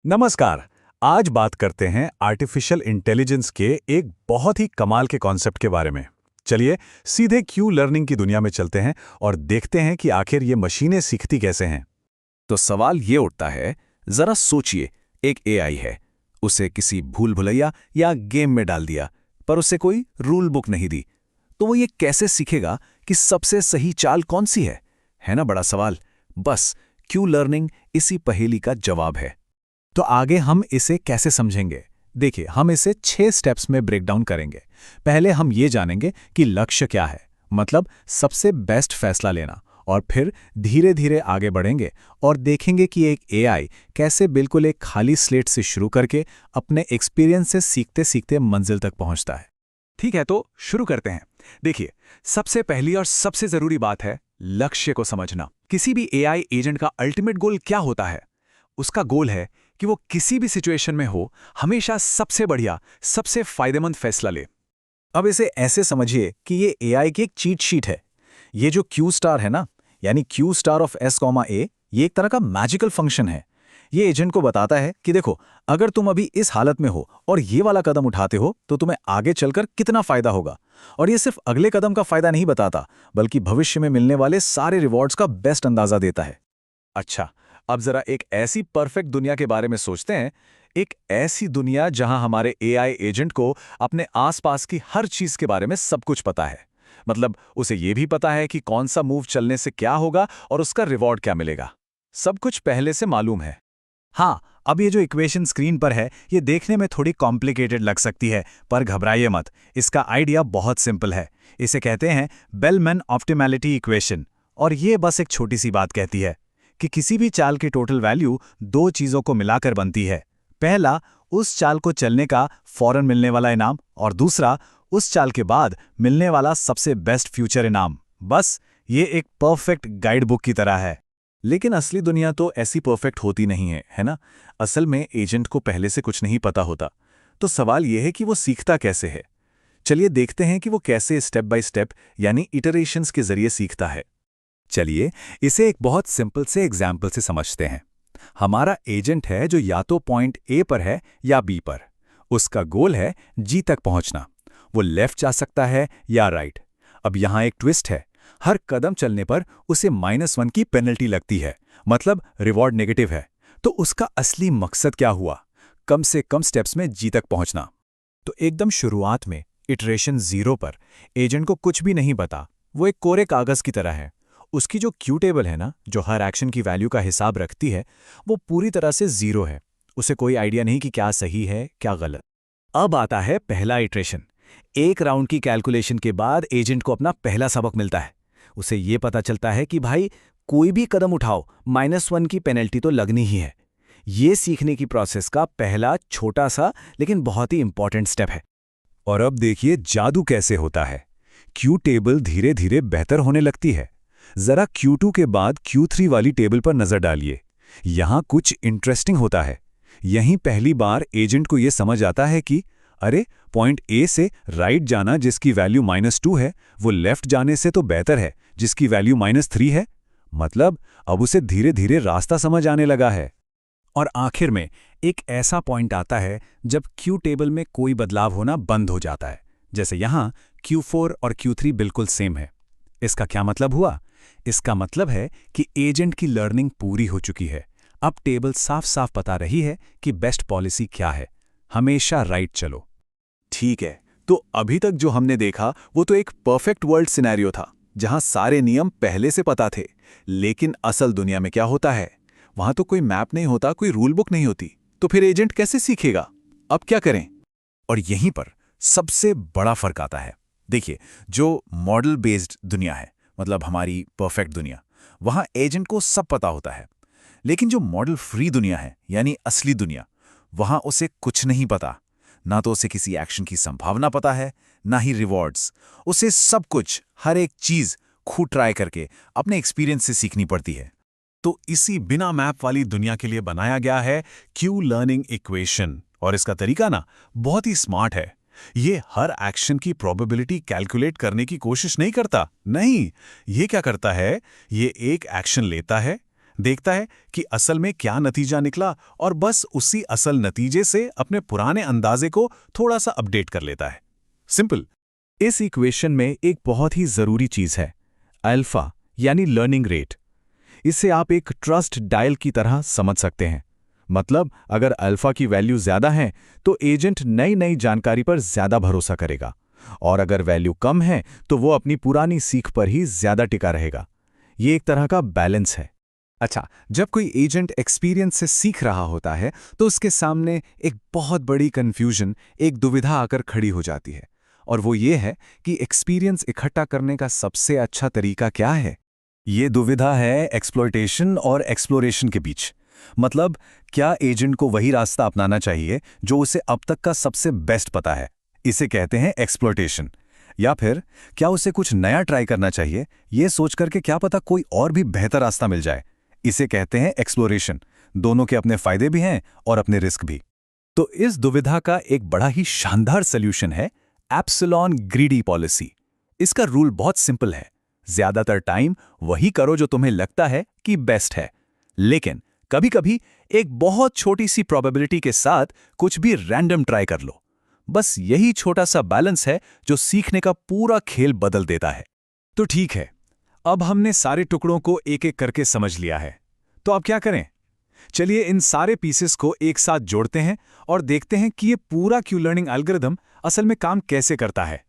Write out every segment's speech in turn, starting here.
नमस्कार। आज बात करते हैं आर्टिफिशियल इंटेलिजेंस के एक बहुत ही कमाल के कॉन्सेप्ट के बारे में। चलिए सीधे क्यू लर्निंग की दुनिया में चलते हैं और देखते हैं कि आखिर ये मशीनें सीखती कैसे हैं। तो सवाल ये उठता है, जरा सोचिए, एक एआई है, उसे किसी भूल भुलैया या गेम में डाल दिया, पर उसे कोई रूल बुक नहीं दी, तो वो ये कैसे सीखेगा कि सबसे सही चाल कौन सी है ना बड़ा सवाल। बस क्यू लर्निंग इसी पहेली का जवाब है। तो आगे हम इसे कैसे समझेंगे? देखिए, हम इसे 6 स्टेप्स में ब्रेक डाउन करेंगे। पहले हम ये जानेंगे कि लक्ष्य क्या है, मतलब सबसे बेस्ट फैसला लेना, और फिर धीरे धीरे आगे बढ़ेंगे और देखेंगे कि एक एआई कैसे बिल्कुल एक खाली स्लेट से शुरू करके अपने एक्सपीरियंस से सीखते सीखते मंजिल तक पहुंचता है। ठीक है, तो शुरू करते हैं। देखिए, सबसे पहली और सबसे जरूरी बात है लक्ष्य को समझना। किसी भी एआई एजेंट का अल्टीमेट गोल क्या होता है? उसका गोल है कि वो किसी भी सिचुएशन में हो, हमेशा सबसे बढ़िया, सबसे फायदेमंद फैसला ले। अब इसे ऐसे समझिए कि ये एआई की एक चीट शीट है। ये जो क्यू स्टार है ना, यानी Q star of S comma A, ये एक तरह का मैजिकल फंक्शन है। ये एजेंट को बताता है कि देखो, अगर तुम अभी इस हालत में हो और ये वाला कदम उठाते हो तो तुम्हें आगे चलकर कितना फायदा होगा। और ये सिर्फ अगले कदम का फायदा नहीं बताता, बल्कि भविष्य में मिलने वाले सारे रिवॉर्ड्स का बेस्ट अंदाजा देता है। अच्छा, अब जरा एक ऐसी परफेक्ट दुनिया के बारे में सोचते हैं। एक ऐसी दुनिया जहां हमारे एआई एजेंट को अपने आसपास की हर चीज के बारे में सब कुछ पता है। मतलब उसे यह भी पता है कि कौन सा मूव चलने से क्या होगा और उसका रिवॉर्ड क्या मिलेगा। सब कुछ पहले से मालूम है। हाँ, अब ये जो इक्वेशन स्क्रीन पर है, ये देखने में थोड़ी कॉम्प्लिकेटेड लग सकती है, पर घबराइए मत। इसका आइडिया बहुत सिंपल है। इसे कहते हैं बेलमैन ऑप्टिमैलिटी इक्वेशन। और ये बस एक छोटी सी बात कहती है कि किसी भी चाल की टोटल वैल्यू दो चीज़ों को मिलाकर बनती है। पहला, उस चाल को चलने का फौरन मिलने वाला इनाम, और दूसरा, उस चाल के बाद मिलने वाला सबसे बेस्ट फ्यूचर इनाम। बस ये एक परफेक्ट गाइड बुक की तरह है। लेकिन असली दुनिया तो ऐसी परफेक्ट होती नहीं है ना? असल में एजेंट को पहले से कुछ नहीं पता होता। तो सवाल यह है कि वो सीखता कैसे है। चलिए देखते हैं कि वो कैसे स्टेप बाय स्टेप, यानी इटरेशंस के जरिए सीखता है। चलिए इसे एक बहुत सिंपल से एग्जाम्पल से समझते हैं। हमारा एजेंट है जो या तो पॉइंट ए पर है या बी पर। उसका गोल है जी तक पहुंचना। वो लेफ्ट जा सकता है या राइट। अब यहाँ एक ट्विस्ट है, हर कदम चलने पर उसे -1 की पेनल्टी लगती है, मतलब रिवॉर्ड नेगेटिव है। तो उसका असली मकसद क्या हुआ? कम से कम स्टेप्स में जी तक पहुंचना। तो एकदम शुरुआत में इटरेशन 0 पर एजेंट को कुछ भी नहीं पता। वो एक कोरे कागज की तरह है। उसकी जो क्यू टेबल है ना, जो हर एक्शन की वैल्यू का हिसाब रखती है, वो पूरी तरह से 0 है। उसे कोई आइडिया नहीं कि क्या सही है क्या गलत। अब आता है पहला इटरेशन। एक राउंड की कैलकुलेशन के बाद एजेंट को अपना पहला सबक मिलता है। उसे ये पता चलता है कि भाई, कोई भी कदम उठाओ, -1 की पेनल्टी तो लगनी ही है। ये सीखने की प्रोसेस का पहला छोटा सा लेकिन बहुत ही इंपॉर्टेंट स्टेप है। और अब देखिए जादू कैसे होता है। क्यू टेबल धीरे धीरे बेहतर होने लगती है। जरा Q2 के बाद Q3 वाली टेबल पर नजर डालिए। यहां कुछ इंटरेस्टिंग होता है। यहीं पहली बार एजेंट को यह समझ आता है कि अरे, पॉइंट ए से राइट जाना जिसकी वैल्यू -2 है, वो लेफ्ट जाने से तो बेहतर है जिसकी वैल्यू -3 है। मतलब अब उसे धीरे धीरे रास्ता समझ आने लगा है। और आखिर में एक ऐसा पॉइंट आता है जब क्यू टेबल में कोई बदलाव होना बंद हो जाता है। जैसे यहाँ Q4 और Q3 बिल्कुल सेम है। इसका क्या मतलब हुआ? इसका मतलब है कि एजेंट की लर्निंग पूरी हो चुकी है। अब टेबल साफ साफ बता रही है कि बेस्ट पॉलिसी क्या है। हमेशा राइट चलो। ठीक है, तो अभी तक जो हमने देखा वो तो एक परफेक्ट वर्ल्ड सिनेरियो था, जहां सारे नियम पहले से पता थे। लेकिन असल दुनिया में क्या होता है? वहां तो कोई मैप नहीं होता, कोई रूल बुक नहीं होती। तो फिर एजेंट कैसे सीखेगा? अब क्या करें? और यहीं पर सबसे बड़ा फर्क आता है। देखिए, जो मॉडल बेस्ड दुनिया है, मतलब हमारी परफेक्ट दुनिया, वहां एजेंट को सब पता होता है। लेकिन जो मॉडल फ्री दुनिया है, यानी असली दुनिया, वहां उसे कुछ नहीं पता। ना तो उसे किसी एक्शन की संभावना पता है, ना ही रिवॉर्ड्स। उसे सब कुछ, हर एक चीज खुद ट्राई करके अपने एक्सपीरियंस से सीखनी पड़ती है। तो इसी बिना मैप वाली दुनिया के लिए बनाया गया है क्यू लर्निंग इक्वेशन। और इसका तरीका ना बहुत ही स्मार्ट है। ये हर एक्शन की प्रोबेबिलिटी कैलकुलेट करने की कोशिश नहीं करता। नहीं, ये क्या करता है, ये एक एक्शन लेता है, देखता है कि असल में क्या नतीजा निकला और बस उसी असल नतीजे से अपने पुराने अंदाजे को थोड़ा सा अपडेट कर लेता है। सिंपल। इस इक्वेशन में एक बहुत ही जरूरी चीज है, अल्फा यानी लर्निंग रेट। इसे आप एक ट्रस्ट डायल की तरह समझ सकते हैं। मतलब अगर अल्फा की वैल्यू ज्यादा है तो एजेंट नई नई जानकारी पर ज्यादा भरोसा करेगा, और अगर वैल्यू कम है तो वो अपनी पुरानी सीख पर ही ज्यादा टिका रहेगा। ये एक तरह का बैलेंस है। अच्छा, जब कोई एजेंट एक्सपीरियंस से सीख रहा होता है तो उसके सामने एक बहुत बड़ी कंफ्यूजन, एक दुविधा आकर खड़ी हो जाती है, और वो ये है कि एक्सपीरियंस इकट्ठा करने का सबसे अच्छा तरीका क्या है। ये दुविधा है एक्सप्लॉयटेशन और एक्सप्लोरेशन के बीच। मतलब क्या एजेंट को वही रास्ता अपनाना चाहिए जो उसे अब तक का सबसे बेस्ट पता है, इसे कहते हैं एक्सप्लॉयटेशन, या फिर क्या उसे कुछ नया ट्राई करना चाहिए, ये सोच करके क्या पता कोई और भी बेहतर रास्ता मिल जाए, इसे कहते हैं एक्सप्लोरेशन। दोनों के अपने फायदे भी हैं और अपने रिस्क भी। तो इस दुविधा का एक बड़ा ही शानदार सॉल्यूशन है एप्सिलॉन ग्रीडी पॉलिसी। इसका रूल बहुत सिंपल है, ज्यादातर टाइम वही करो जो तुम्हें लगता है कि बेस्ट है, लेकिन कभी-कभी एक बहुत छोटी सी प्रोबेबिलिटी के साथ कुछ भी रैंडम ट्राई कर लो। बस यही छोटा सा बैलेंस है जो सीखने का पूरा खेल बदल देता है। तो ठीक है, अब हमने सारे टुकड़ों को एक एक करके समझ लिया है, तो अब क्या करें? चलिए इन सारे पीसेस को एक साथ जोड़ते हैं और देखते हैं कि ये पूरा क्यू लर्निंग एल्गोरिदम असल में काम कैसे करता है।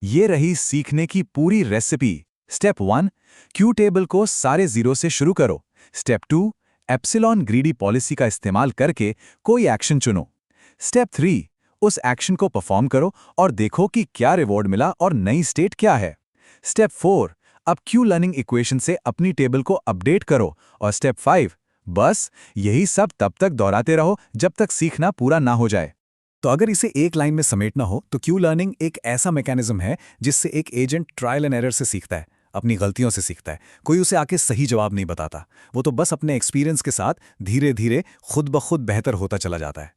ये रही सीखने की पूरी रेसिपी। स्टेप 1, क्यू टेबल को सारे जीरो से शुरू करो। स्टेप 2, एप्सिलॉन ग्रीडी पॉलिसी का इस्तेमाल करके कोई एक्शन चुनो। स्टेप 3, उस एक्शन को परफॉर्म करो और देखो कि क्या रिवॉर्ड मिला और नई स्टेट क्या है। स्टेप 4, अब क्यू लर्निंग इक्वेशन से अपनी टेबल को अपडेट करो। और स्टेप 5, बस यही सब तब तक दोहराते रहो जब तक सीखना पूरा ना हो जाए। तो अगर इसे एक लाइन में समेटना हो तो क्यू लर्निंग एक ऐसा मैकेनिज्म है जिससे एक एजेंट ट्रायल एंड एरर से सीखता है, अपनी गलतियों से सीखता है। कोई उसे आके सही जवाब नहीं बताता, वो तो बस अपने एक्सपीरियंस के साथ धीरे धीरे खुद ब खुद बेहतर होता चला जाता है।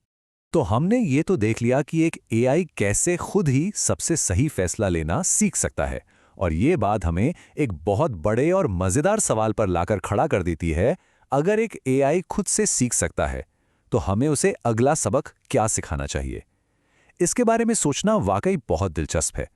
तो हमने ये तो देख लिया कि एक एआई कैसे खुद ही सबसे सही फैसला लेना सीख सकता है, और ये बात हमें एक बहुत बड़े और मज़ेदार सवाल पर लाकर खड़ा कर देती है। अगर एक एआई खुद से सीख सकता है तो हमें उसे अगला सबक क्या सिखाना चाहिए? इसके बारे में सोचना वाकई बहुत दिलचस्प है।